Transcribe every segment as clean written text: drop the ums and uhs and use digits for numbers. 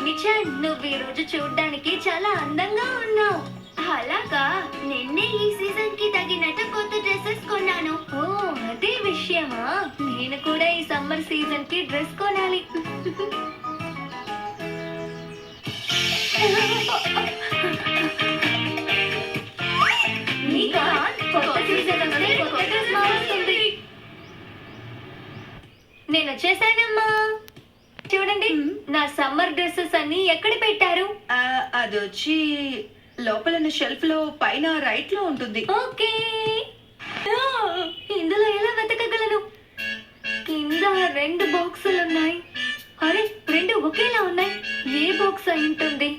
చిమిచాన్, నువ్వు ఈ రోజు చూడ్డానికి చాలా అందంగా ఉన్నావు. అలాగా, నిన్నే ఈ సీజన్ కి తగినట్టు కొత్త డ్రెస్సెస్ కొన్నాను. ఓ, అదే విషయమా? నేను కూడా ఈ సమ్మర్ సీజన్ కి డ్రెస్ కొనాలి. నీకా? కొత్త సీజన్ వస్తే కొత్త డ్రెస్ మారుస్తుంది. నేను వచ్చేసానమ్మా. చూడండి, నా సమ్మర్ డ్రెస్సెస్ అన్ని ఎక్కడ పెట్టారు? అదొచ్చి లోపల షెల్ఫ్ లో పైన రైట్ లో ఉంటుంది. ఓకే. ఇందులో ఎలా వెతకగలను? కింద 2 బాక్సులు ఉన్నాయి. అరే, 2 ఒకేలా ఉన్నాయి. ఏ బాక్స్ అయి ఉంటుంది?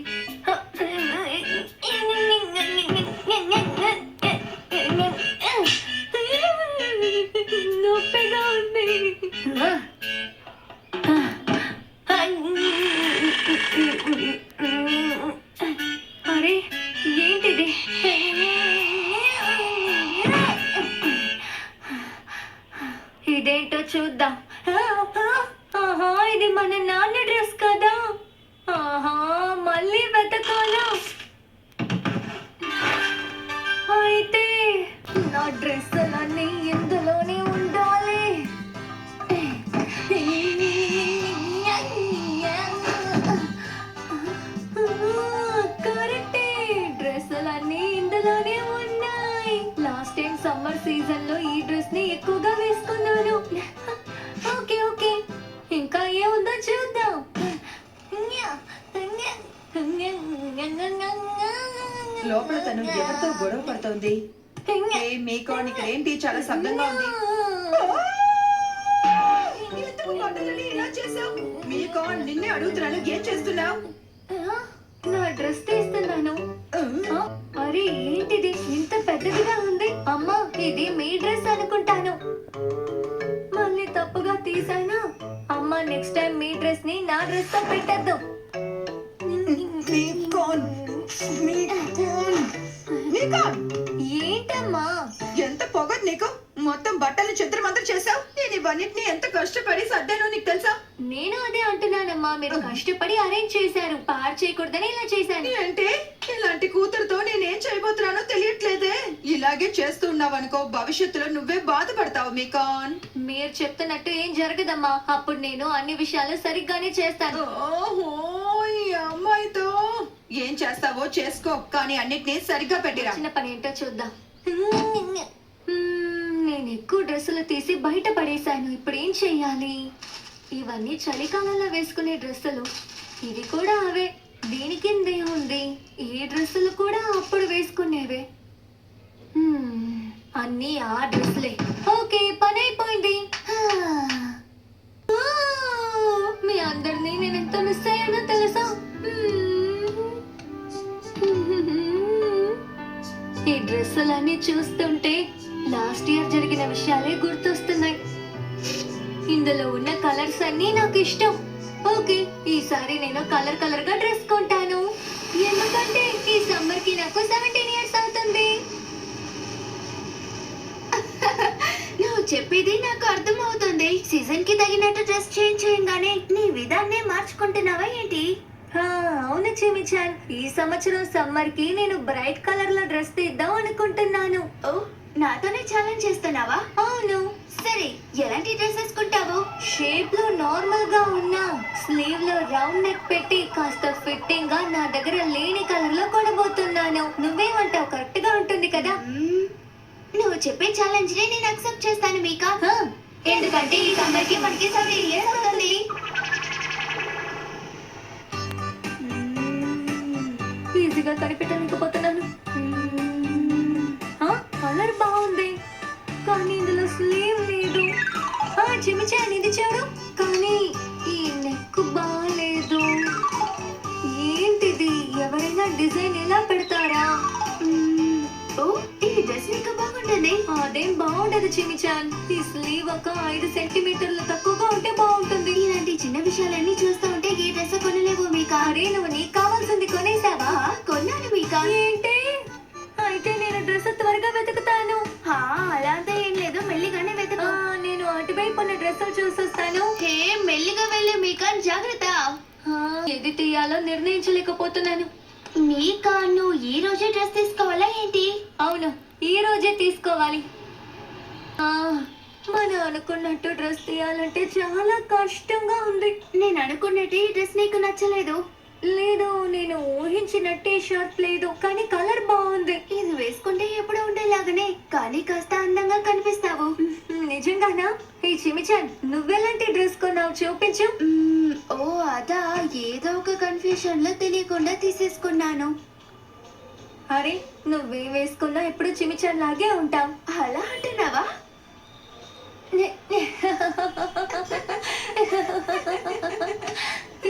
నొప్పిగా ఉంది. అరే, ఏంటిది? ఇదేంటో చూద్దాం. ఆహా, ఇది మన నాన్న డ్రెస్ కదా. ఆహా, మళ్ళీ వెతకాలా? అయితే నా డ్రెస్సులన్నీ ఇందులోనే ఉండాలి. కరెక్టే, డ్రెస్సులన్నీ ఇందులోనే ఉన్నాయి. లాస్ట్ టైం సమ్మర్ సీజన్ లో ఈ డ్రెస్ ని ఎక్కువగా వేసుకున్నాను. ఓకే ఓకే, ఇంకా ఏముందో చూద్దాం. లోపల తను ఎవరితో గొడవ పడుతోంది? మీకు ఏంటి చాలా శబ్దంగా ఉంది. మీకో నిన్నే అడుగుతున్నాను, ఏం చేస్తున్నావు? నా డ్రెస్ తీస్తున్నాను. అరే, ఏంటిది ఇంత పెద్దదిగా ఉంది? అమ్మా, ఇది మీ డ్రెస్ అనుకుంటాను. మళ్ళీ తప్పుగా తీసానా? అమ్మా, నెక్స్ట్ టైం మీ డ్రెస్ ని నా డ్రెస్ తో పెట్టద్దు. ఏంటమ్మా, ఎంత పొగరు నీకు? మొత్తం బట్టలు చిత్రమంతా చేసావు. నేను ఇవన్నిటిని ఎంత కష్టపడి సర్దానో నీకు తెలుసా? నేను అదే అంటున్నానమ్మా. మీరు కష్టపడి అరేంజ్ చేశారు, పాడు చేయకూడదని ఇలా చేశాను. అంటే ఇలాంటి కూతురుతో నేనేం చేయబోతున్నానో తెలియట్లేదే. ఇలాగే చేస్తున్నావనుకో, భవిష్యత్తులో నువ్వే బాధపడతావు. మీకాన్, మీరు చెప్తున్నట్టు ఏం జరగదమ్మా. అప్పుడు నేను అన్ని విషయాలు సరిగ్గానే చేస్తాను. ఓహో, ఈ అమ్మాయితో ఏం చేస్తావో చేసుకో, కానీ అన్నిటినీ సరిగ్గా పెట్టిరా. చిన్న పని ఏంటో చూద్దాం. నేను ఎక్కువ డ్రెస్సులు తీసి బయట పడేశాను. ఇప్పుడు ఏం చెయ్యాలి? ఇవన్నీ చలికాలంలో వేసుకునే డ్రెస్సులు, ఇవి కూడా అవే. దీని కిందే ఉంది. ఈ డ్రెస్సులు కూడా అప్పుడు వేసుకునేవే. అన్నీ ఆ డ్రెస్సులే. ఓకే, పని అయిపోయింది. మీ అందరినీ నేను ఎంత మిస్ అయ్యానో తెలుసా? ఈ డ్రెస్సులన్నీ చూస్తుంటే లాస్ట్ ఇయర్ జరిగిన విషయాలే గుర్తొస్తున్నాయి. ఇందులో ఉన్న కలర్స్ అన్నీ నాకు ఇష్టం. ఓకే, ఈసారి నేను కలర్ గా డ్రెస్ కొంటాను. ఎందుకంటే ఈ సమ్మర్ కి నాకు 17 ఇయర్స్ అవుతుంది. నువ్వు చెప్పేది నాకు అర్థం అవుతుంది. సీజన్ కి తగినట్టు డ్రెస్ చేంజ్ చేయంగానే నీ విధాన్నే మార్చుకుంటున్నావా ఏంటి? అవును చిమిచాన్, ఈ సంవత్సరం సమ్మర్ కి నేను బ్రైట్ కలర్ లో డ్రెస్ తీద్దాం అనుకుంటున్నాను. ఓ, నాతోనే ఛాలెంజ్ చేస్తున్నావా? అవును. సరే, ఎలాంటి డ్రెస్ వేసుకుంటావు? షేప్ లో నార్మల్ గా ఉన్నా, స్లీవ్ లో రౌండ్ నెక్ పెట్టి కాస్త ఫిట్టింగ్ గా నా దగ్గర లేని కలర్ లో కొనబోతున్నాను. నువ్వేమంటావు? కరెక్ట్ గా ఉంటుంది కదా? నువ్వు చెప్పే ఛాలెంజ్ ని నేను అక్సెప్ట్ చేస్తాను మీకా. ఎందుకంటే ఈ సమ్మర్ కి మనకి 17 ఇయర్స్ అవుతుంది. ఈజీగా కనిపెట్టలేకపోతున్నాను. కలర్ బాగుంది, కానీ ఇందులో స్లీవ్ లేదు. చిమిచాన్, ఇది చూడు, కానీ ఈ నెక్ బాగాలేదు. ఏంటిది? ఎవరైనా డిజైన్ ఎలా పెడతారా? ఓ, ఈ డ్రెస్ ఇంకా బాగుంటుంది. అదేం బాగుండదు చిమిచాన్. ఈ స్లీవ్ ఒక 5 సెంటీమీటర్లు తక్కువగా ఉంటే బాగుంటుంది. ఇలాంటి చిన్న విషయాలన్నీ చూస్తూ ఉంటే ఏ డ్రెస్ కొనలేవు మీకా. అరే, నువ్వు నీకు కావాల్సింది కొనేసావా? కొన్నాను మీకా. ఏంటి? అయితే నేను డ్రెస్ త్వరగా వెతుకుతాను. అలాంటి ఏం లేదు, మెల్లిగానే వెతుకు. నేను అటువైపు ఉన్న డ్రెస్సులు చూసొస్తాను. హే, మెల్లిగా వెళ్ళి మీకా, జాగ్రత్త. ఏది తీయాలో నిర్ణయించలేకపోతున్నాను. మీకా నువ్వు ఈ రోజే డ్రెస్ తీసుకోవాలా ఏంటి? అవును, ఈ రోజే తీసుకోవాలి. మనం అనుకున్నట్టు డ్రెస్ తీయాలంటే చాలా కష్టంగా ఉంది. నేను అనుకున్నట్టు ఈ డ్రెస్ నీకు నచ్చలేదు. లేదు, నేను ఊహించినట్టే షర్ట్ లేదు, కానీ కలర్ బాగుంది. ఇది వేసుకుంటే ఎప్పుడు ఉండేలాగానే, కానీ కాస్త అందంగా కనిపిస్తావు. నిజంగానా? ఈ చిమిచాన్, నువ్వెలాంటి డ్రెస్ కొన్నావు చూపించు. ఓ అదా, ఏదో ఒక కన్ఫ్యూషన్ లో తెలియకుండా తీసేసుకున్నాను. అరే, నువ్వే వేసుకున్నా ఎప్పుడు చిమిచాన్ లాగే ఉంటావు. అలా అంటున్నావా?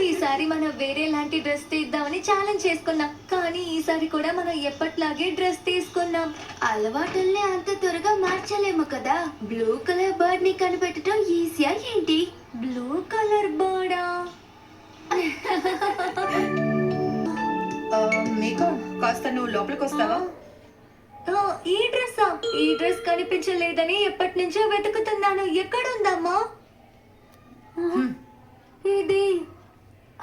ఈసారి మనం వేరే లాంటి డ్రెస్ తీద్దామని ఛాలెంజ్ చేసుకున్నాం, కానీ ఈసారి కూడా మనం ఎప్పట్లాగే డ్రెస్ తీసుకున్నాం. అలవాటుల్ని అంత త్వరగా మార్చలేము కదా. బ్లూ కలర్ బర్డ్ ని కనిపెట్టడం ఈజీయా ఏంటి? బ్లూ కలర్ బర్డా? మీకు కాస్త నువ్వు లోపలికి వస్తావా? ఈ డ్రెస్సా? ఈ డ్రెస్ కనిపించలేదని ఎప్పటి నుంచో వెతుకుతున్నాను. ఎక్కడుందమ్మా? ఇది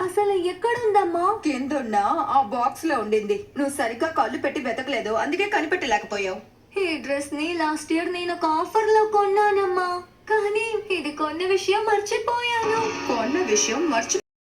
అసలు ఎక్కడుందమ్మా? కిందున్న ఆ బాక్స్ లో ఉండింది. నువ్వు సరిగ్గా కళ్ళు పెట్టి వెతకలేదు, అందుకే కనిపెట్టలేకపోయావు. ఈ డ్రెస్ ని లాస్ట్ ఇయర్ నేను ఒక ఆఫర్ లో కొన్నానమ్మా, కానీ ఇది కొన్న విషయం మర్చిపోయాను. కొన్న విషయం